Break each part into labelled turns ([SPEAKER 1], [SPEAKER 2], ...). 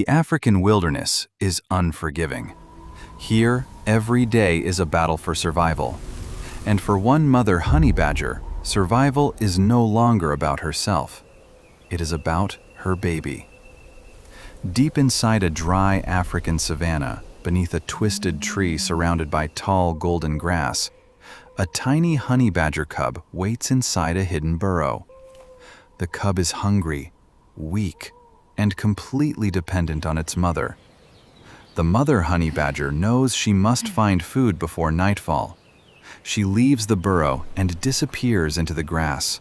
[SPEAKER 1] The African wilderness is unforgiving. Here, every day is a battle for survival. And for one mother honey badger, survival is no longer about herself. It is about her baby. Deep inside a dry African savanna, beneath a twisted tree surrounded by tall golden grass, a tiny honey badger cub waits inside a hidden burrow. The cub is hungry, weak, and completely dependent on its mother. The mother honey badger knows she must find food before nightfall. She leaves the burrow and disappears into the grass.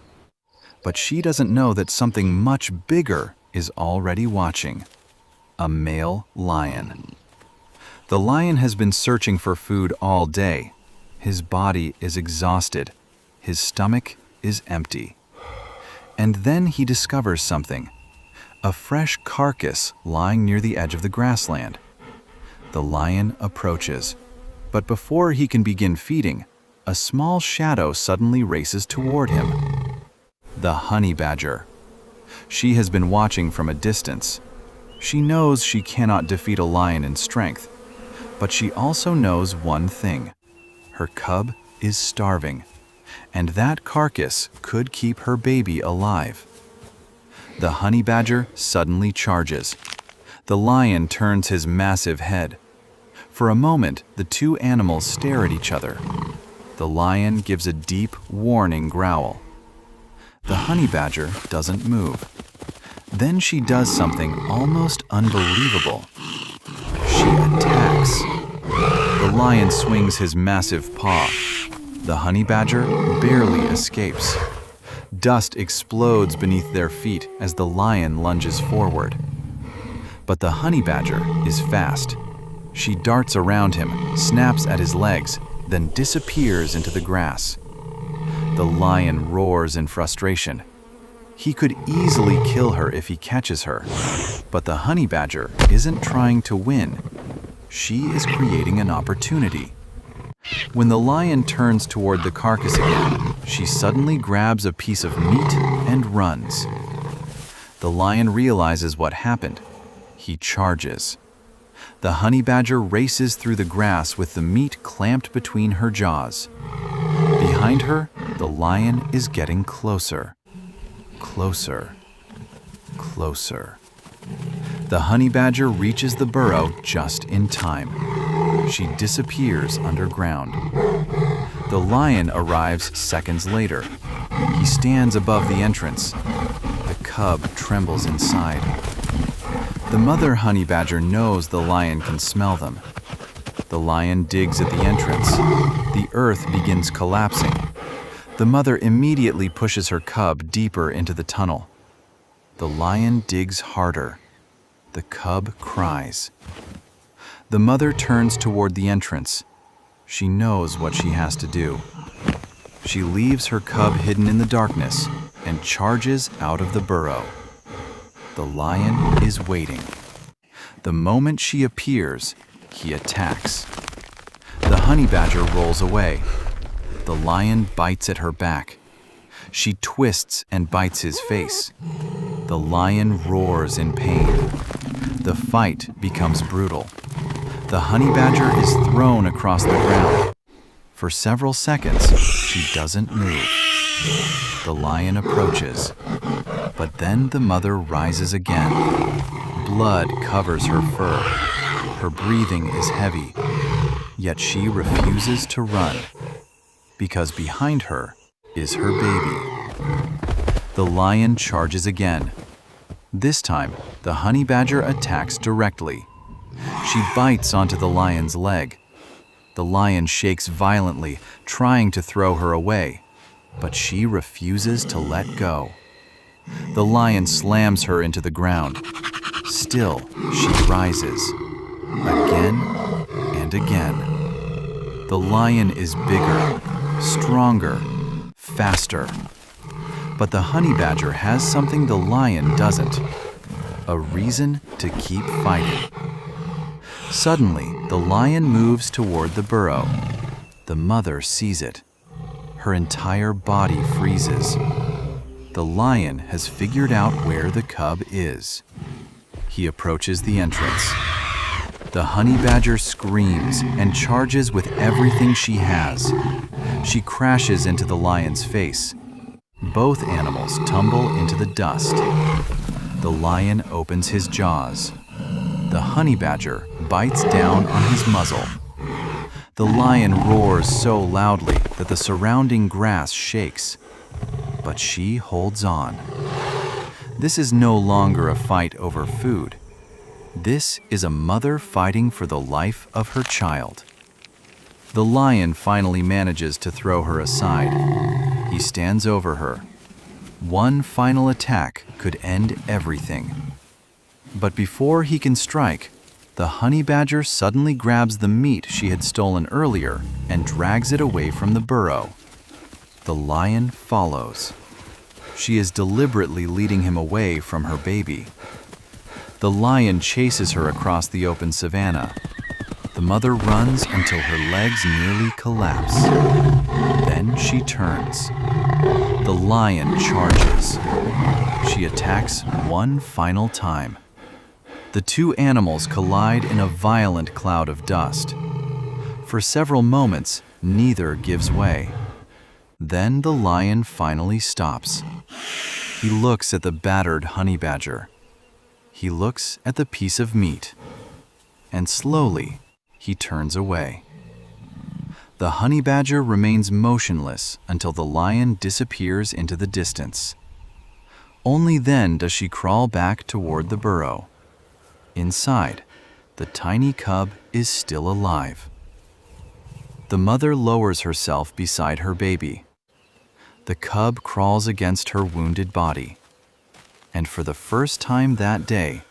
[SPEAKER 1] But she doesn't know that something much bigger is already watching. A male lion. The lion has been searching for food all day. His body is exhausted. His stomach is empty. And then he discovers something. A fresh carcass lying near the edge of the grassland. The lion approaches, but before he can begin feeding, a small shadow suddenly races toward him. The honey badger. She has been watching from a distance. She knows she cannot defeat a lion in strength, but she also knows one thing. Her cub is starving, and that carcass could keep her baby alive. The honey badger suddenly charges. The lion turns his massive head. For a moment, the two animals stare at each other. The lion gives a deep, warning growl. The honey badger doesn't move. Then she does something almost unbelievable. She attacks. The lion swings his massive paw. The honey badger barely escapes. Dust explodes beneath their feet as the lion lunges forward. But the honey badger is fast. She darts around him, snaps at his legs, then disappears into the grass. The lion roars in frustration. He could easily kill her if he catches her, but the honey badger isn't trying to win. She is creating an opportunity. When the lion turns toward the carcass again, she suddenly grabs a piece of meat and runs. The lion realizes what happened. He charges. The honey badger races through the grass with the meat clamped between her jaws. Behind her, the lion is getting closer. Closer. Closer. The honey badger reaches the burrow just in time. She disappears underground. The lion arrives seconds later. He stands above the entrance. The cub trembles inside. The mother honey badger knows the lion can smell them. The lion digs at the entrance. The earth begins collapsing. The mother immediately pushes her cub deeper into the tunnel. The lion digs harder. The cub cries. The mother turns toward the entrance. She knows what she has to do. She leaves her cub hidden in the darkness and charges out of the burrow. The lion is waiting. The moment she appears, he attacks. The honey badger rolls away. The lion bites at her back. She twists and bites his face. The lion roars in pain. The fight becomes brutal. The honey badger is thrown across the ground. For several seconds, she doesn't move. The lion approaches, but then the mother rises again. Blood covers her fur. Her breathing is heavy, yet she refuses to run, because behind her is her baby. The lion charges again. This time, the honey badger attacks directly. She bites onto the lion's leg. The lion shakes violently, trying to throw her away, but she refuses to let go. The lion slams her into the ground. Still, she rises. Again and again. The lion is bigger, stronger, faster. But the honey badger has something the lion doesn't. A reason to keep fighting. Suddenly, the lion moves toward the burrow. The mother sees it. Her entire body freezes. The lion has figured out where the cub is. He approaches the entrance. The honey badger screams and charges with everything she has. She crashes into the lion's face. Both animals tumble into the dust. The lion opens his jaws. The honey badger bites down on his muzzle. The lion roars so loudly that the surrounding grass shakes. But she holds on. This is no longer a fight over food. This is a mother fighting for the life of her child. The lion finally manages to throw her aside. He stands over her. One final attack could end everything. But before he can strike, the honey badger suddenly grabs the meat she had stolen earlier and drags it away from the burrow. The lion follows. She is deliberately leading him away from her baby. The lion chases her across the open savanna. The mother runs until her legs nearly collapse. Then she turns. The lion charges. She attacks one final time. The two animals collide in a violent cloud of dust. For several moments, neither gives way. Then the lion finally stops. He looks at the battered honey badger. He looks at the piece of meat. And slowly, he turns away. The honey badger remains motionless until the lion disappears into the distance. Only then does she crawl back toward the burrow. Inside, the tiny cub is still alive. The mother lowers herself beside her baby. The cub crawls against her wounded body. And for the first time that day,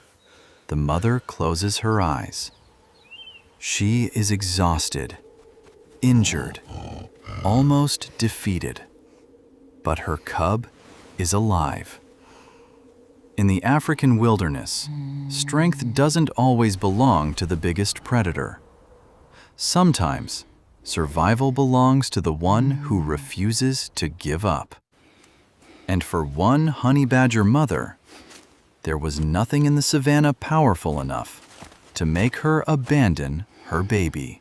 [SPEAKER 1] the mother closes her eyes. She is exhausted, injured, almost defeated. But her cub is alive. In the African wilderness, strength doesn't always belong to the biggest predator. Sometimes, survival belongs to the one who refuses to give up. And for one honey badger mother, there was nothing in the savanna powerful enough to make her abandon her baby.